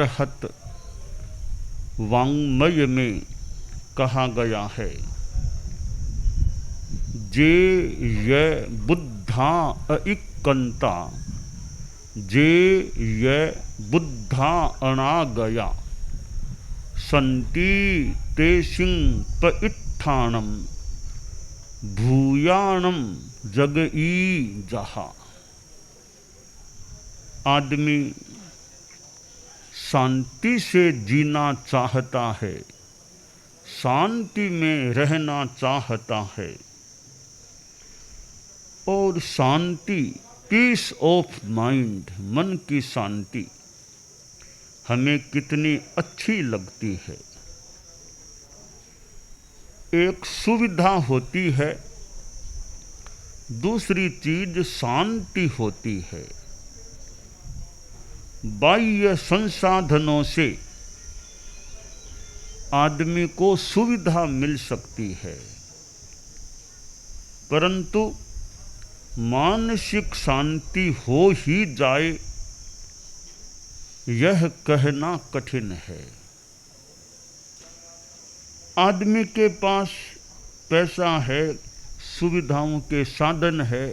अरहत वाङ्मय में कहा गया है। जे ये बुद्धा अइक्कन्ता जे ये बुद्धा अनागया संति तेसिं पइत्थानम भूयाणम जगई जहा। आदमी शांति से जीना चाहता है, शांति में रहना चाहता है, और शांति, पीस ऑफ माइंड, मन की शांति हमें कितनी अच्छी लगती है। एक सुविधा होती है, दूसरी चीज शांति होती है। बाह्य संसाधनों से आदमी को सुविधा मिल सकती है, परंतु मानसिक शांति हो ही जाए यह कहना कठिन है। आदमी के पास पैसा है, सुविधाओं के साधन है,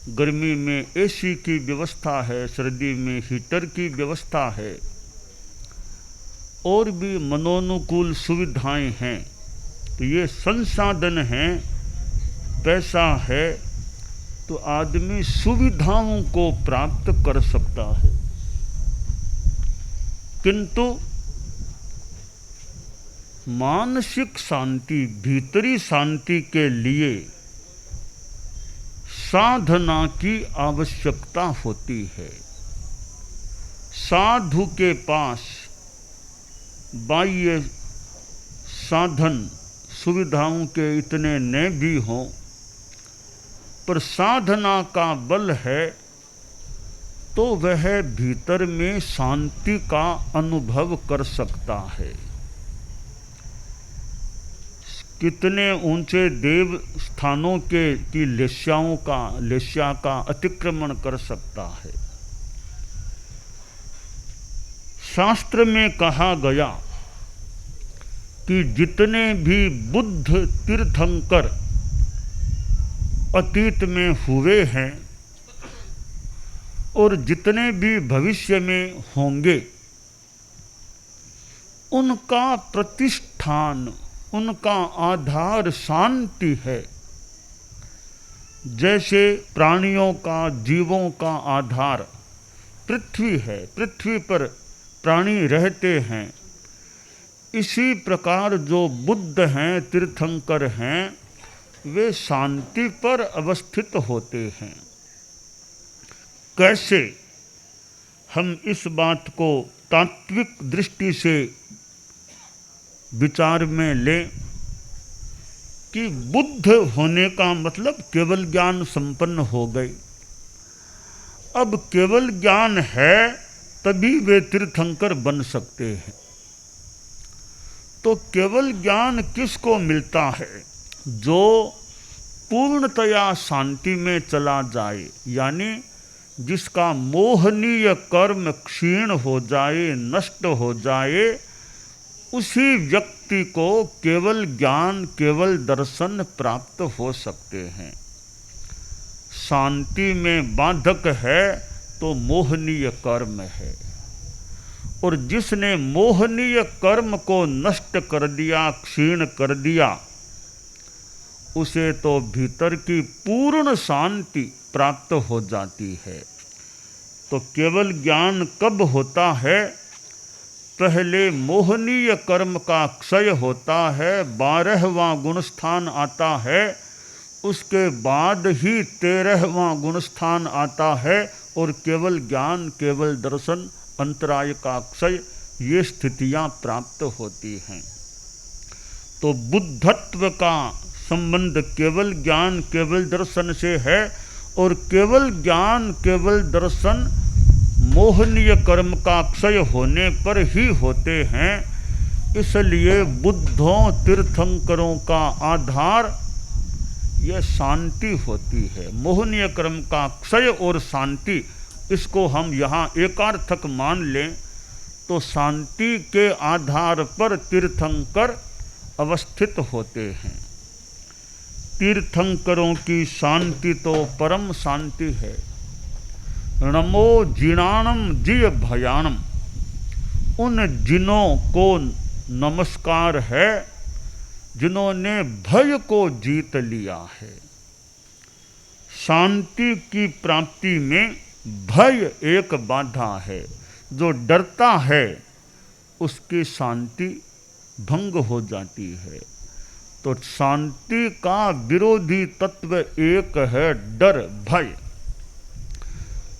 गर्मी में एसी की व्यवस्था है, सर्दी में हीटर की व्यवस्था है, और भी मनोनुकूल सुविधाएं हैं। तो ये संसाधन हैं, पैसा है, तो आदमी सुविधाओं को प्राप्त कर सकता है। किंतु मानसिक शांति, भीतरी शांति के लिए साधना की आवश्यकता होती है। साधु के पास बाह्य साधन सुविधाओं के इतने न भी हों, पर साधना का बल है तो वह भीतर में शांति का अनुभव कर सकता है। कितने ऊंचे देव स्थानों की लेस्या का अतिक्रमण कर सकता है। शास्त्र में कहा गया कि जितने भी बुद्ध तीर्थंकर अतीत में हुए हैं और जितने भी भविष्य में होंगे, उनका प्रतिष्ठान, उनका आधार शांति है। जैसे प्राणियों का, जीवों का आधार पृथ्वी है, पृथ्वी पर प्राणी रहते हैं, इसी प्रकार जो बुद्ध हैं, तीर्थंकर हैं, वे शांति पर अवस्थित होते हैं। कैसे? हम इस बात को तात्विक दृष्टि से विचार में लें कि बुद्ध होने का मतलब केवल ज्ञान संपन्न हो गए। अब केवल ज्ञान है तभी वे तीर्थंकर बन सकते हैं। तो केवल ज्ञान किसको मिलता है? जो पूर्णतया शांति में चला जाए, यानी जिसका मोहनीय कर्म क्षीण हो जाए, नष्ट हो जाए, उसी व्यक्ति को केवल ज्ञान, केवल दर्शन प्राप्त हो सकते हैं। शांति में बाधक है तो मोहनीय कर्म है, और जिसने मोहनीय कर्म को नष्ट कर दिया, क्षीण कर दिया, उसे तो भीतर की पूर्ण शांति प्राप्त हो जाती है। तो केवल ज्ञान कब होता है? पहले मोहनीय कर्म का क्षय होता है, 12वां गुणस्थान आता है, उसके बाद ही 13वां गुणस्थान आता है, और केवल ज्ञान, केवल दर्शन, अंतराय का क्षय, ये स्थितियां प्राप्त होती हैं। तो बुद्धत्व का संबंध केवल ज्ञान, केवल दर्शन से है, और केवल ज्ञान, केवल दर्शन मोहनीय कर्म का क्षय होने पर ही होते हैं। इसलिए बुद्धों, तीर्थंकरों का आधार यह शांति होती है। मोहनीय कर्म का क्षय और शांति, इसको हम यहाँ एकार्थक मान लें तो शांति के आधार पर तीर्थंकर अवस्थित होते हैं। तीर्थंकरों की शांति तो परम शांति है। नमो जिनाणम जिय भयाणम, उन जिनों को नमस्कार है जिन्होंने भय को जीत लिया है। शांति की प्राप्ति में भय एक बाधा है। जो डरता है उसकी शांति भंग हो जाती है। तो शांति का विरोधी तत्व एक है डर, भय।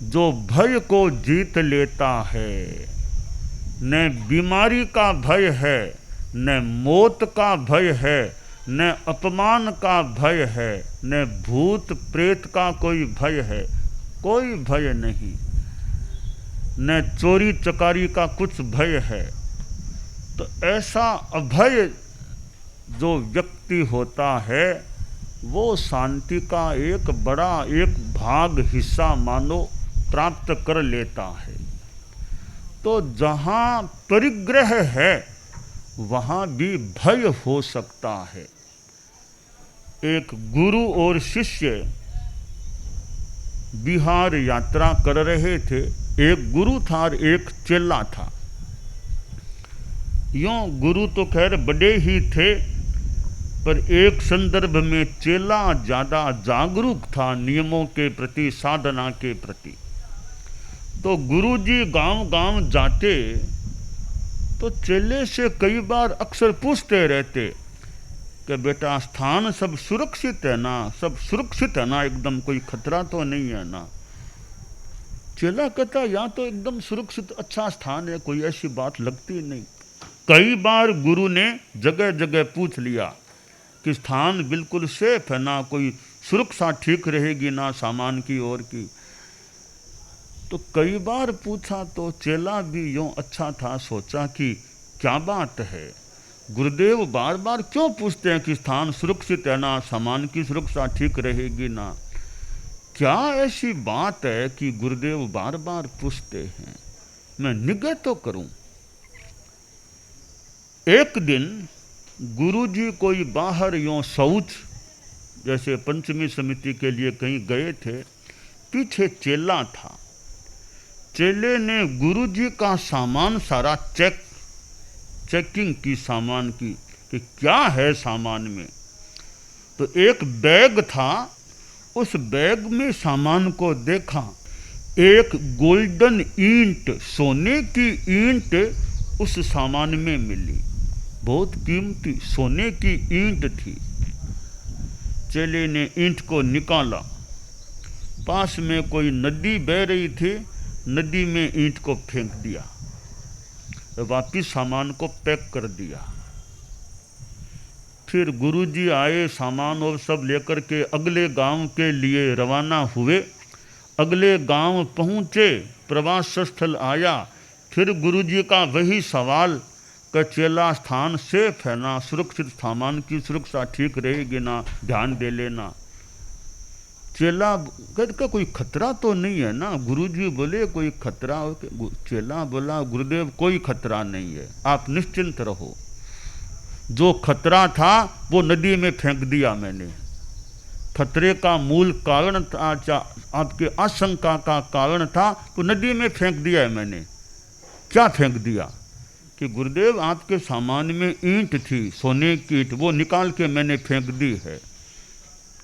जो भय को जीत लेता है, न बीमारी का भय है, न मौत का भय है, न अपमान का भय है, न भूत प्रेत का कोई भय है, कोई भय नहीं, न चोरी चकारी का कुछ भय है। तो ऐसा अभय जो व्यक्ति होता है वो शांति का एक बड़ा एक भाग, हिस्सा मानो प्राप्त कर लेता है। तो जहाँ परिग्रह है वहाँ भी भय हो सकता है। एक गुरु और शिष्य बिहार यात्रा कर रहे थे। एक गुरु था और एक चेला था। यों गुरु तो खैर बड़े ही थे, पर एक संदर्भ में चेला ज़्यादा जागरूक था नियमों के प्रति, साधना के प्रति। तो गुरुजी गांव-गांव जाते तो चेले से कई बार अक्सर पूछते रहते कि बेटा स्थान सब सुरक्षित है ना, सब सुरक्षित है ना, एकदम कोई खतरा तो नहीं है ना। चेला कहता यहाँ तो एकदम सुरक्षित अच्छा स्थान है, कोई ऐसी बात लगती नहीं। कई बार गुरु ने जगह जगह पूछ लिया कि स्थान बिल्कुल सेफ है ना, कोई सुरक्षा ठीक रहेगी ना सामान की और की। तो कई बार पूछा तो चेला भी यूँ अच्छा था, सोचा कि क्या बात है, गुरुदेव बार बार क्यों पूछते हैं कि स्थान सुरक्षित है ना, सामान की सुरक्षा ठीक रहेगी ना। क्या ऐसी बात है कि गुरुदेव बार बार पूछते हैं, मैं निगह तो करूं। एक दिन गुरुजी कोई बाहर यूँ शौच जैसे पंचमी समिति के लिए कहीं गए थे, पीछे चेला था। चेले ने गुरुजी का सामान सारा चेकिंग की सामान की कि क्या है सामान में। तो एक बैग था, उस बैग में सामान को देखा। एक गोल्डन ईंट, सोने की ईंट उस सामान में मिली, बहुत कीमती सोने की ईंट थी। चेले ने ईंट को निकाला, पास में कोई नदी बह रही थी, नदी में ईंट को फेंक दिया, वापिस सामान को पैक कर दिया। फिर गुरुजी आए, सामान और सब लेकर के अगले गांव के लिए रवाना हुए। अगले गांव पहुँचे, प्रवास स्थल आया। फिर गुरुजी का वही सवाल कि चेला स्थान सेफ है ना, सुरक्षित, सामान की सुरक्षा ठीक रहेगी ना, ध्यान दे लेना। चेला कहते कोई खतरा तो नहीं है ना। गुरुजी बोले कोई खतरा हो? चेला बोला गुरुदेव कोई खतरा नहीं है, आप निश्चिंत रहो। जो खतरा था वो नदी में फेंक दिया मैंने। खतरे का मूल कारण था, आपके आशंका का कारण था, तो नदी में फेंक दिया है मैंने। क्या फेंक दिया कि गुरुदेव आपके सामान में ईंट थी, सोने की ईंट, वो निकाल के मैंने फेंक दी है।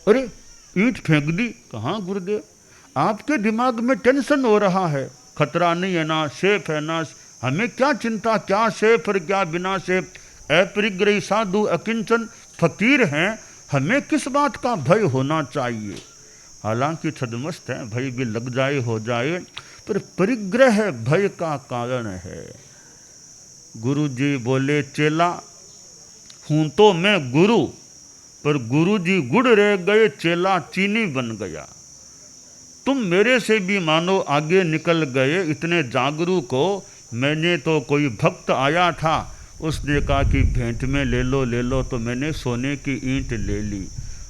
अरे ईंट फेंक दी? कहाँ गुरुदेव, आपके दिमाग में टेंशन हो रहा है, खतरा नहीं है ना, सेफ है ना, हमें क्या चिंता, क्या सेफ और क्या बिना सेफ, अपरिग्रही साधु अकिंचन फकीर हैं, हमें किस बात का भय होना चाहिए। हालांकि छद्मस्त है, भय भी लग जाए हो जाए, पर परिग्रह भय का कारण है। गुरुजी बोले चेला हूँ तो मैं गुरु, पर गुरुजी गुड़ रह गए, चेला चीनी बन गया। तुम मेरे से भी मानो आगे निकल गए, इतने जागरूक हो। मैंने तो कोई भक्त आया था, उसने कहा कि भेंट में ले लो, तो मैंने सोने की ईंट ले ली।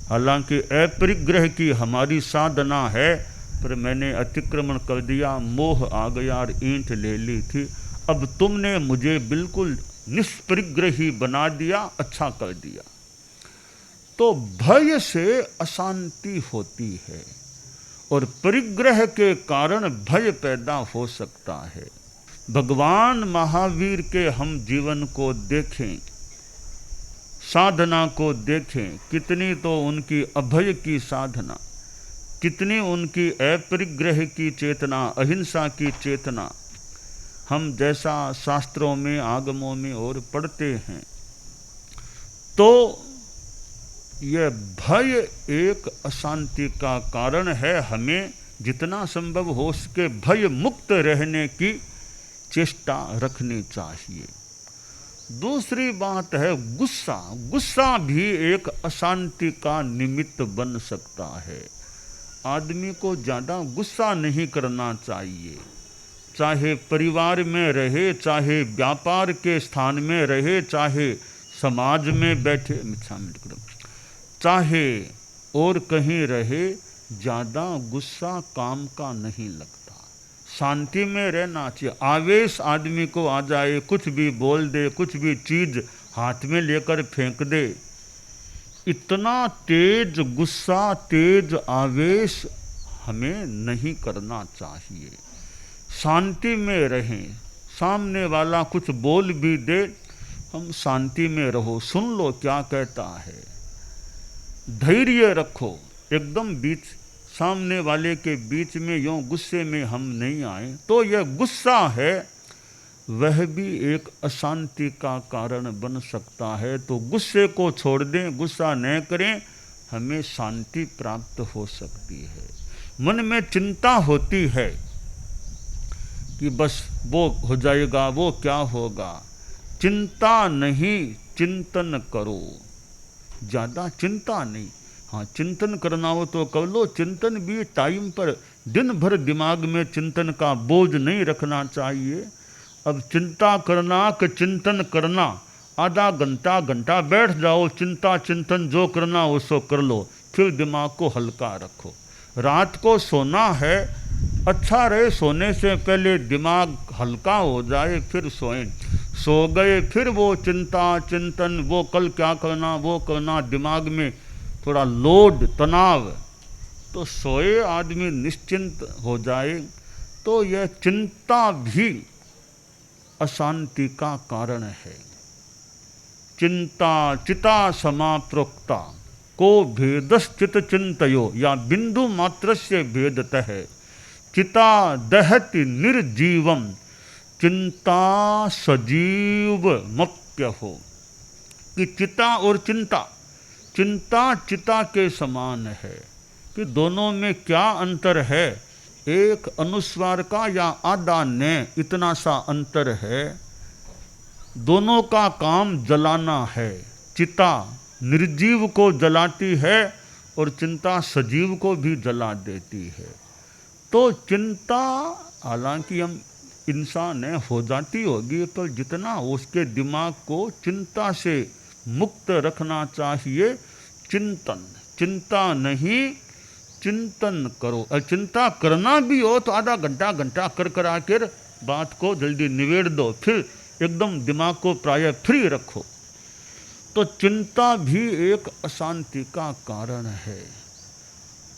हालांकि अपरिग्रह की हमारी साधना है, पर मैंने अतिक्रमण कर दिया, मोह आ गया और ईंट ले ली थी। अब तुमने मुझे बिल्कुल निष्परिग्रही बना दिया, अच्छा कर दिया। तो भय से अशांति होती है और परिग्रह के कारण भय पैदा हो सकता है। भगवान महावीर के हम जीवन को देखें, साधना को देखें, कितनी तो उनकी अभय की साधना, कितनी उनकी अपरिग्रह की चेतना, अहिंसा की चेतना हम जैसा शास्त्रों में, आगमों में और पढ़ते हैं। तो यह भय एक अशांति का कारण है। हमें जितना संभव हो सके भय मुक्त रहने की चेष्टा रखनी चाहिए। दूसरी बात है गुस्सा। गुस्सा भी एक अशांति का निमित्त बन सकता है। आदमी को ज़्यादा गुस्सा नहीं करना चाहिए, चाहे परिवार में रहे, चाहे व्यापार के स्थान में रहे, चाहे समाज में बैठे, चाहे और कहीं रहे, ज़्यादा गुस्सा काम का नहीं लगता। शांति में रहना चाहिए। आवेश आदमी को आ जाए, कुछ भी बोल दे, कुछ भी चीज़ हाथ में लेकर फेंक दे, इतना तेज गुस्सा, तेज आवेश हमें नहीं करना चाहिए। शांति में रहें। सामने वाला कुछ बोल भी दे, हम शांति में रहो, सुन लो क्या कहता है, धैर्य रखो, एकदम बीच सामने वाले के बीच में यूँ गुस्से में हम नहीं आए। तो यह गुस्सा है, वह भी एक अशांति का कारण बन सकता है। तो गुस्से को छोड़ दें, गुस्सा न करें, हमें शांति प्राप्त हो सकती है। मन में चिंता होती है कि बस वो हो जाएगा, वो क्या होगा, चिंता नहीं, चिंतन करो, ज़्यादा चिंता नहीं। हाँ, चिंतन करना हो तो कर लो, चिंतन भी टाइम पर, दिन भर दिमाग में चिंतन का बोझ नहीं रखना चाहिए। अब चिंता करना कि चिंतन करना, आधा घंटा बैठ जाओ, चिंता चिंतन जो करना हो सो कर लो, फिर दिमाग को हल्का रखो। रात को सोना है, अच्छा रहे, सोने से पहले दिमाग हल्का हो जाए फिर सोएं। सो गए फिर वो चिंता चिंतन, वो कल क्या करना, वो करना, दिमाग में थोड़ा लोड, तनाव, तो सोए आदमी निश्चिंत हो जाए। तो यह चिंता भी अशांति का कारण है। चिंता चिता समाप्रोक्ता को भेदश्चित चिंतयो या बिंदु मात्रस्य भेदतः चिता दहति निर्जीवम चिंता सजीव मप्यहो। कि चिता और चिंता, चिंता चिता के समान है। कि दोनों में क्या अंतर है? एक अनुस्वार का या आधा ने, इतना सा अंतर है। दोनों का काम जलाना है। चिता निर्जीव को जलाती है और चिंता सजीव को भी जला देती है। तो चिंता हालांकि हम इंसान है, हो जाती होगी, पर जितना उसके दिमाग को चिंता से मुक्त रखना चाहिए। चिंतन, चिंता नहीं, चिंतन करो। और चिंता करना भी हो तो आधा घंटा कर आकर बात को जल्दी निबेड़ दो, फिर एकदम दिमाग को प्राय फ्री रखो। तो चिंता भी एक अशांति का कारण है।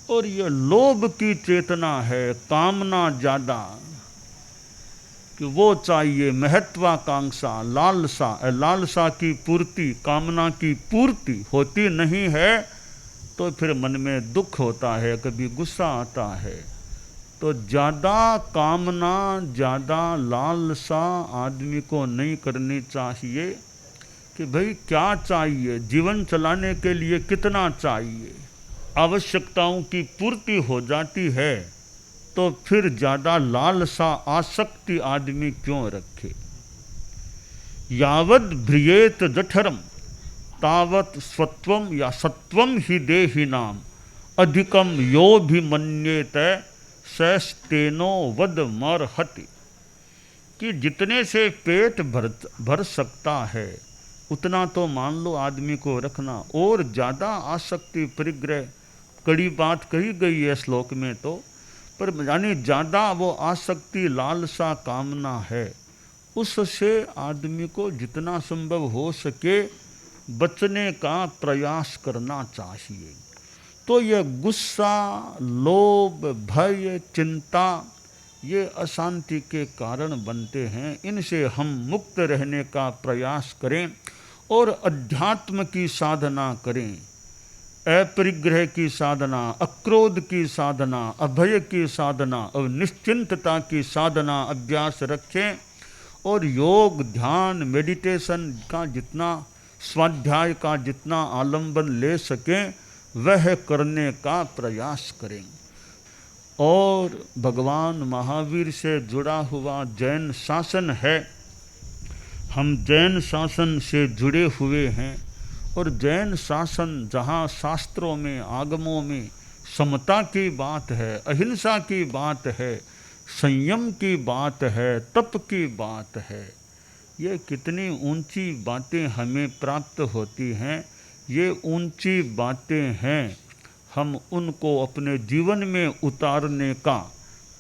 और ये लोभ की चेतना है, कामना ज़्यादा, कि वो चाहिए, महत्वाकांक्षा, लालसा की पूर्ति, कामना की पूर्ति होती नहीं है तो फिर मन में दुख होता है, कभी गुस्सा आता है। तो ज़्यादा कामना, ज़्यादा लालसा आदमी को नहीं करनी चाहिए। कि भाई क्या चाहिए, जीवन चलाने के लिए कितना चाहिए, आवश्यकताओं की पूर्ति हो जाती है, तो फिर ज़्यादा लालसा, आसक्ति आदमी क्यों रखे। यावद भ्रियेत जठरम तावत स्वत्वम या सत्वम ही देहिनाम अधिकम यो भी मन्येत सस्तेनो वद मरहति। कि जितने से पेट भर सकता है उतना तो मान लो आदमी को रखना, और ज़्यादा आसक्ति परिग्रह, कड़ी बात कही गई है श्लोक में। तो पर यानी ज़्यादा वो आसक्ति, लालसा, कामना है उससे आदमी को जितना संभव हो सके बचने का प्रयास करना चाहिए। तो यह गुस्सा, लोभ, भय, चिंता ये अशांति के कारण बनते हैं। इनसे हम मुक्त रहने का प्रयास करें और अध्यात्म की साधना करें, अपरिग्रह की साधना, अक्रोध की साधना, अभय की साधना और निश्चिंतता की साधना अभ्यास रखें और योग, ध्यान, मेडिटेशन का जितना, स्वाध्याय का जितना आलंबन ले सकें वह करने का प्रयास करें। और भगवान महावीर से जुड़ा हुआ जैन शासन है, हम जैन शासन से जुड़े हुए हैं और जैन शासन जहाँ शास्त्रों में, आगमों में समता की बात है, अहिंसा की बात है, संयम की बात है, तप की बात है, ये कितनी ऊंची बातें हमें प्राप्त होती हैं। ये ऊंची बातें हैं, हम उनको अपने जीवन में उतारने का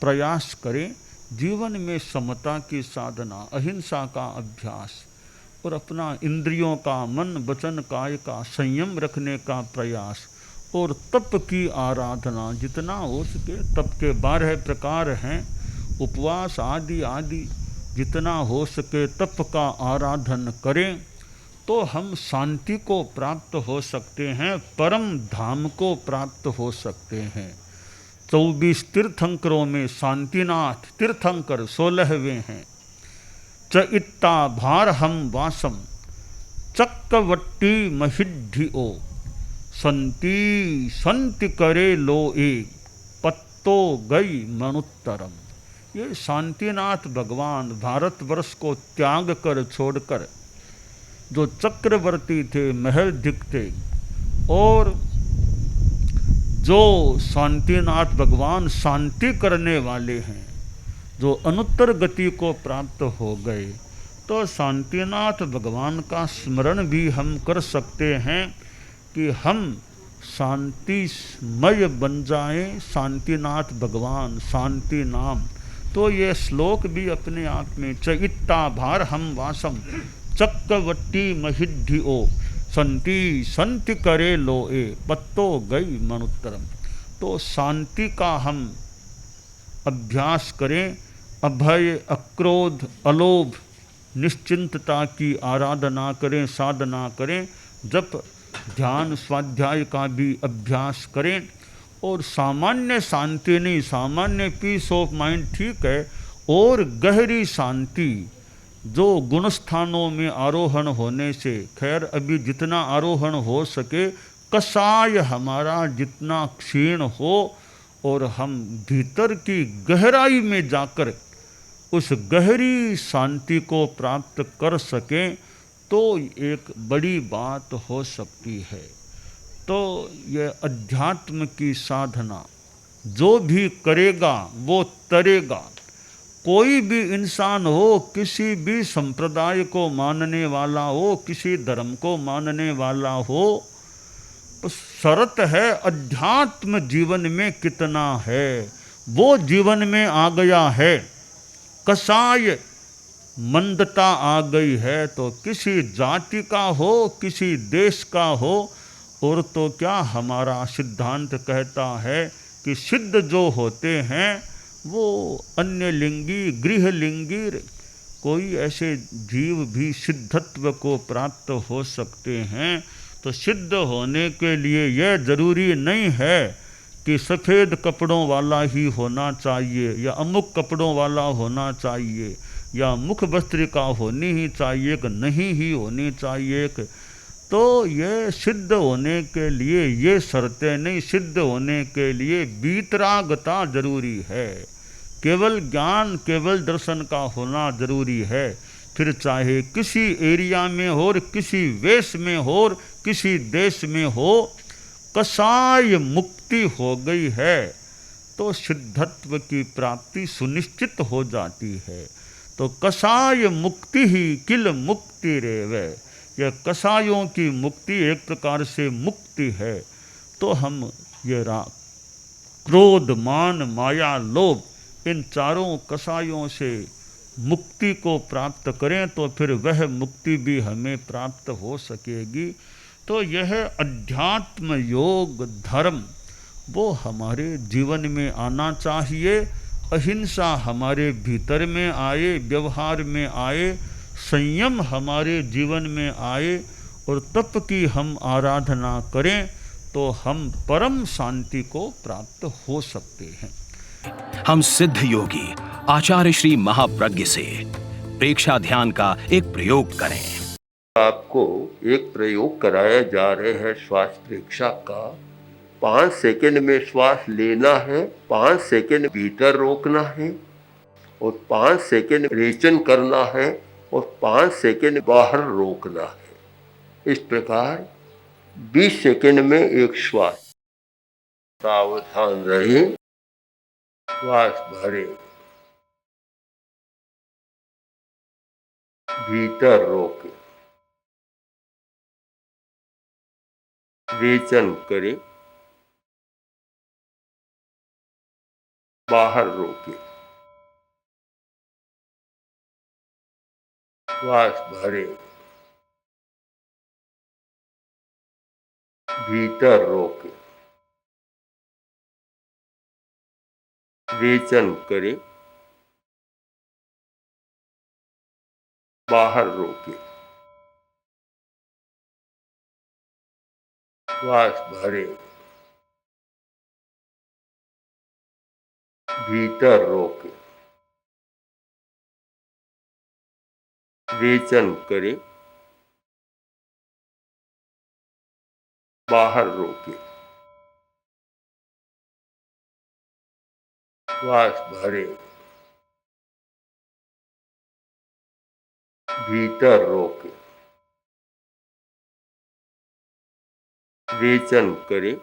प्रयास करें। जीवन में समता की साधना, अहिंसा का अभ्यास और अपना इंद्रियों का, मन, वचन, काय का संयम रखने का प्रयास और तप की आराधना जितना हो सके। तप के 12 प्रकार हैं, उपवास आदि आदि, जितना हो सके तप का आराधन करें तो हम शांति को प्राप्त हो सकते हैं, परम धाम को प्राप्त हो सकते हैं। 24 तीर्थंकरों में शांतिनाथ तीर्थंकर 16वें हैं। च इत्ता भार हम वासम चक्रवट्टी महिध्यो संति संति करे लो एक पत्तो गई मनुत्तरम। ये शांतिनाथ भगवान भारतवर्ष को त्याग कर छोड़कर जो चक्रवर्ती थे, महलधिक थे, और जो शांतिनाथ भगवान शांति करने वाले हैं, जो अनुत्तर गति को प्राप्त हो गए, तो शांतिनाथ भगवान का स्मरण भी हम कर सकते हैं कि हम शांतिमय बन जाएं। शांतिनाथ भगवान, शांति नाम, तो ये श्लोक भी अपने आप में चैत्ता भार हम वासम चक्रवट्टी महिध्यो संति संति करे लोए पत्तो गई मनुत्तरम। तो शांति का हम अभ्यास करें, अभय, अक्रोध, अलोभ, निश्चिंतता की आराधना करें, साधना करें, जप, ध्यान, स्वाध्याय का भी अभ्यास करें। और सामान्य शांति नहीं, सामान्य पीस ऑफ माइंड ठीक है, और गहरी शांति जो गुण स्थानों में आरोहण होने से, खैर अभी जितना आरोहण हो सके, कषाय हमारा जितना क्षीण हो और हम भीतर की गहराई में जाकर उस गहरी शांति को प्राप्त कर सकें, तो एक बड़ी बात हो सकती है। तो यह अध्यात्म की साधना जो भी करेगा वो तरेगा। कोई भी इंसान हो, किसी भी संप्रदाय को मानने वाला हो, किसी धर्म को मानने वाला हो, तो शर्त है अध्यात्म जीवन में कितना है। वो जीवन में आ गया है, कसाय मंदता आ गई है, तो किसी जाति का हो, किसी देश का हो, और तो क्या हमारा सिद्धांत कहता है कि सिद्ध जो होते हैं वो अन्य लिंगी, गृहलिंगी, कोई ऐसे जीव भी सिद्धत्व को प्राप्त हो सकते हैं। तो सिद्ध होने के लिए यह जरूरी नहीं है कि सफ़ेद कपड़ों वाला ही होना चाहिए या अमुक कपड़ों वाला होना चाहिए या मुख वस्त्रिका होनी ही चाहिए कि नहीं ही होनी चाहिए। तो ये सिद्ध होने के लिए ये शर्तें नहीं, सिद्ध होने के लिए वीतरागता जरूरी है, केवल ज्ञान, केवल दर्शन का होना जरूरी है। फिर चाहे किसी एरिया में हो, और किसी वेश में हो, और किसी देश में हो, कसाय मुक्ति हो गई है तो सिद्धत्व की प्राप्ति सुनिश्चित हो जाती है। तो कसाय मुक्ति ही किल मुक्ति रेवे, यह कसायों की मुक्ति एक प्रकार से मुक्ति है। तो हम ये क्रोध, मान, माया, लोभ, इन चारों कसायों से मुक्ति को प्राप्त करें तो फिर वह मुक्ति भी हमें प्राप्त हो सकेगी। तो यह अध्यात्म योग धर्म वो हमारे जीवन में आना चाहिए। अहिंसा हमारे भीतर में आए, व्यवहार में आए, संयम हमारे जीवन में आए और तप की हम आराधना करें तो हम परम शांति को प्राप्त हो सकते हैं। हम सिद्ध योगी आचार्य श्री महाप्रज्ञ से प्रेक्षा ध्यान का एक प्रयोग करें। आपको एक प्रयोग कराया जा रहे हैं श्वास प्रेक्षा का। 5 सेकंड में श्वास लेना है, 5 सेकंड भीतर रोकना है और 5 सेकंड रेचन करना है और 5 सेकंड बाहर रोकना है। इस प्रकार 20 सेकंड में एक श्वास। सावधान रहे, श्वास भरे, भीतर रोके, रेचन करे, बाहर रोके, श्वास भरे, भीतर रोके, रेचन करे, बाहर रोके, श्वास भरे, भीतर रोके, रेचन करे, बाहर रोके, श्वास भरे, भीतर रोके, रेचन करे,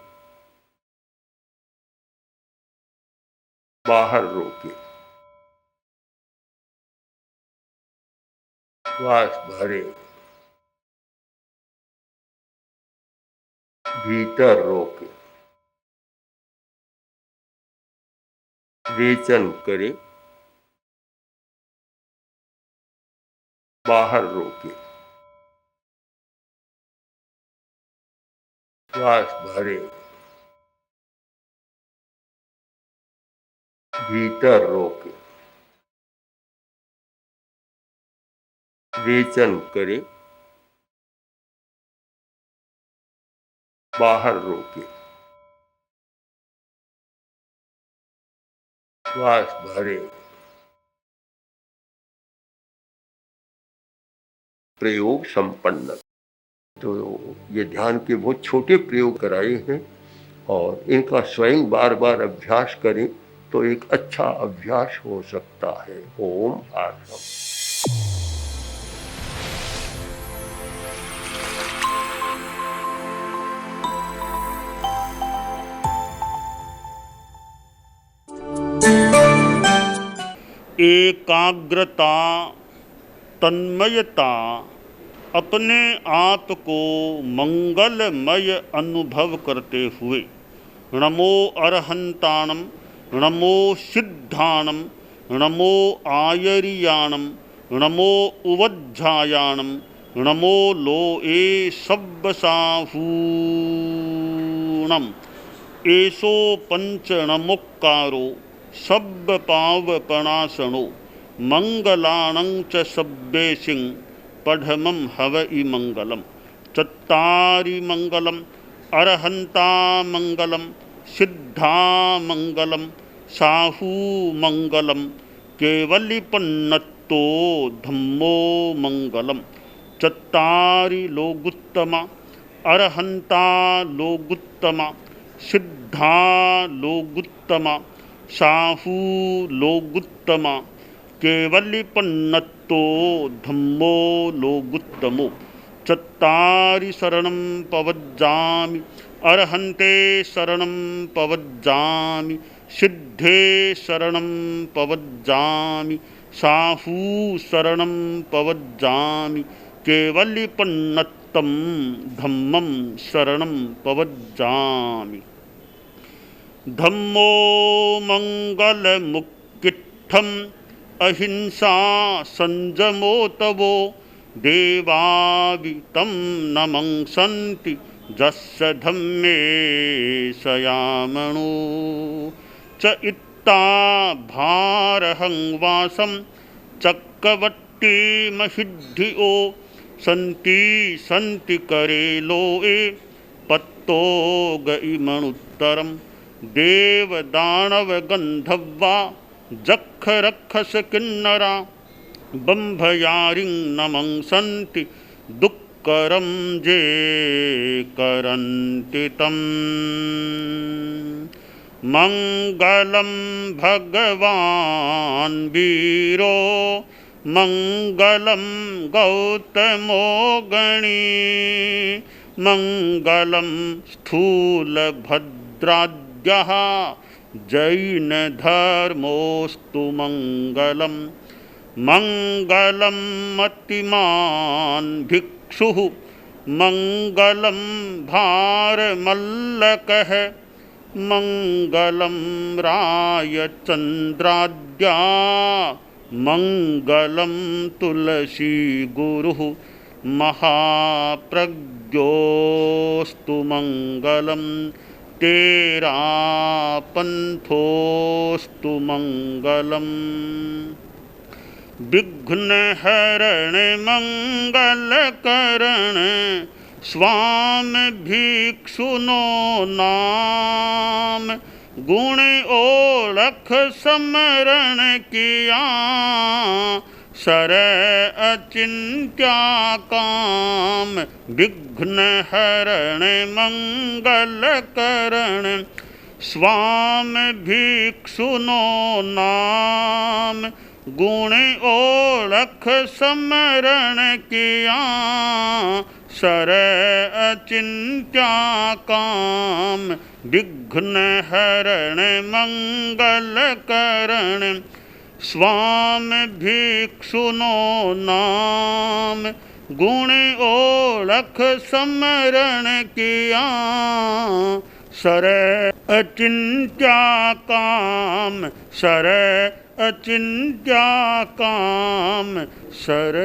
बाहर रोके, श्वास भरे, भीतर रोके, रेचन करे, बाहर रोके, श्वास भरे, भीतर रोके, रेचन करे, बाहर रोके, श्वास भरे। प्रयोग संपन्न। तो ये ध्यान के बहुत छोटे प्रयोग कराए हैं और इनका स्वयं बार बार अभ्यास करें तो एक अच्छा अभ्यास हो सकता है। ओम आर्षम। एकाग्रता, तन्मयता, अपने आप को मंगलमय अनुभव करते हुए नमो अरहंताणम, नमो सिद्धाणम, नमो आयरियाणम, नमो उवज्झायाणम, नमो लोए सब्बसाहूणम, एसो पंच नमोक्कारो सब्ब पावपणासनो, मंगलाणं च सब्बेसिं पढ़मं हवइ मंगलम। चत्तारि मंगलम, अरहंता मंगलम, सिद्धा मंगलम, साहू मंगलम, केवलिपन्नत्तो धम्मो मंगलम। चत्तारि लोगुत्तमा, अरहंता लोगुत्तमा, सिद्धा लोगुत्तमा, साहू लोगुत्तमा, केवलिपन्नत्तो धम्मो लोगुत्तमो। चत्तारि शरणं पवज्जामि, अरहन्ते शरणं पवज्जामि, सिद्धे शरणं पवज्जामि, साहू शरणं पवज्जामि, केवलिपन्नत्तं धम्मं शरणं पवज्जामि। धम्मो मंगलमुक्किट्ठं अहिंसा संजमो तवो देवावितं नमंसन्ति जस्य धम्मे सयामणो च इत्ता भारहं वासं चक्रवट्टी महिद्धियो सन्ति करेलोए पत्तो गईमणुत्तरम देवदानव गंधर्वा जख रक्षस किन्नरा बंभयारिं नमंसन्ति दुक्करं जे करन्ति तम् मंगलं भगवान् वीरो मंगलं गौतमो गणी मंगलं स्थूलभद्राद्यः जैनधर्मोऽस्तु मंगलम् मंगलं मतिमान् भिक्षुः मंगलं भारमल्लकः मंगलं रायचन्द्राद्या मंगलं तुलसी गुरुः महाप्रज्ञोऽस्तु मंगलं तेरा पंथोऽस्तु मंगलम् विघ्नहरण मंगलकरण स्वामी भिक्षुनो नाम गुण ओळख समरण किया सर अचिंत्या काम विघ्नहरण मंगलकरण स्वामी भिक्षुनो नाम गुण ओळख समरण किया सर अचिंत्या काम विघ्नहरण मंगलकरण स्वामी भिक्षुनो नाम गुण ओळख समरण किया सर अचिंत्या काम सर अचिंत्या काम सर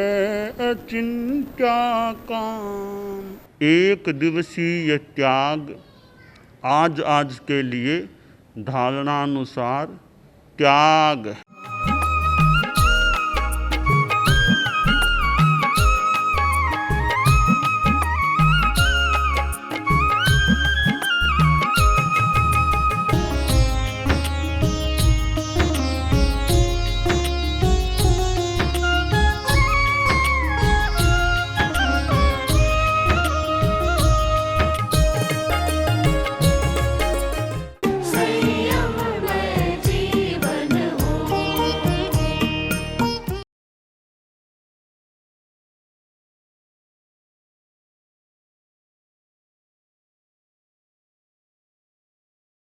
अचिंत्या काम। एक दिवसीय त्याग आज के लिए धारणानुसार त्याग है।